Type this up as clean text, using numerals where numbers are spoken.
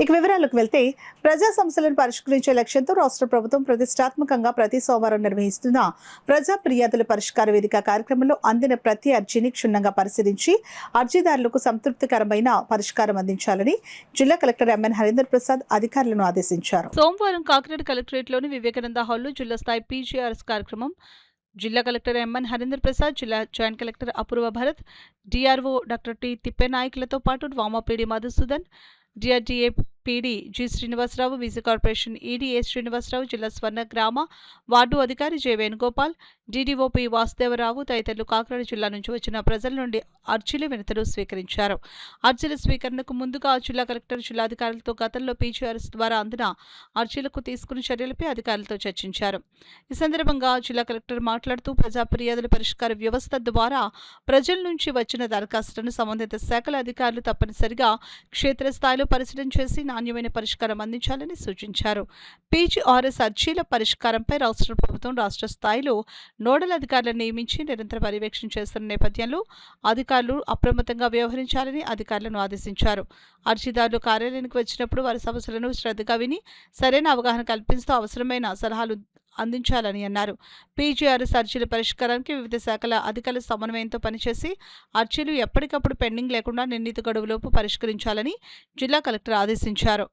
ఇక వివరాలకు వెళ్తే ప్రజా సమస్యలను పరిష్కరించే లక్ష్యంతో రాష్ట్ర ప్రభుత్వం ప్రతిష్టాత్మకంగా ప్రతి సోమవారం నిర్వహిస్తున్న ప్రజా ఫిర్యాదుల పరిష్కార వేదిక కార్యక్రమంలో అందిన ప్రతి అర్జీని క్షుణ్ణంగా పరిశీలించి అర్జీదారులకు సంతృప్తికరమైన పరిష్కారం అందించాలని జిల్లా కలెక్టర్ ఎంఎన్ హరీందర్ ప్రసాద్ అధికారులను ఆదేశించారు. సోమవారం కాకినాడ కలెక్టరేట్లోని వివేకానంద హాల్లో జిల్లా స్థాయి పీజీఆర్ఎస్ కార్యక్రమం జిల్లా కలెక్టర్ ఎంఎన్ హరీందర్ ప్రసాద్, జిల్లా joint collector Apoorva Bharat, DRO doctor T తిప్పేనాయకులతో పాటు వామపీడి Madhusudan, DRDA PD G Srinivasarao, BC corporation ED A Srinivasarao, జిల్లా స్వర్ణ గ్రామ వార్డు అధికారి జె వేణుగోపాల్, డీడీఓపీ వాసుదేవరావు తదితరులు కాకినాడ జిల్లా నుంచి వచ్చిన ప్రజల నుండి అర్జీలు వినతులు స్వీకరించారు. అర్జీల స్వీకరణకు ముందుగా జిల్లా కలెక్టర్ జిల్లాధికారులతో గతంలో పీజీఆర్ఎస్ ద్వారా అందిన అర్జీలకు తీసుకున్న చర్యలపై అధికారులతో చర్చించారు. ఈ సందర్భంగా జిల్లా కలెక్టర్ మాట్లాడుతూ ప్రజా ఫిర్యాదుల పరిష్కార వ్యవస్థ ద్వారా ప్రజల నుంచి వచ్చిన దరఖాస్తులను సంబంధిత శాఖల అధికారులు తప్పనిసరిగా క్షేత్రస్థాయిలో పరిశీలన చేసి నాణ్యమైన పరిష్కారం అందించాలని సూచించారు. పీజీఆర్ఎస్ అర్జీల పరిష్కారంపై రాష్ట్ర ప్రభుత్వం రాష్ట్ర స్థాయిలో నోడల్ అధికారులను నియమించి నిరంతర పర్యవేక్షణ చేస్తున్న నేపథ్యంలో అధికారులు అప్రమత్తంగా వ్యవహరించాలని అధికారులను ఆదేశించారు. అర్జీదారులు కార్యాలయానికి వచ్చినప్పుడు వారి సమస్యలను శ్రద్ధగా విని సరైన అవగాహన కల్పిస్తూ అవసరమైన సలహాలు అందించాలని అన్నారు. పీజీఆర్ఎస్ అర్జీల పరిష్కారానికి వివిధ శాఖల అధికారుల సమన్వయంతో పనిచేసి అర్జీలు ఎప్పటికప్పుడు పెండింగ్ లేకుండా నిర్ణీత గడువులోపు పరిష్కరించాలని జిల్లా కలెక్టర్ ఆదేశించారు.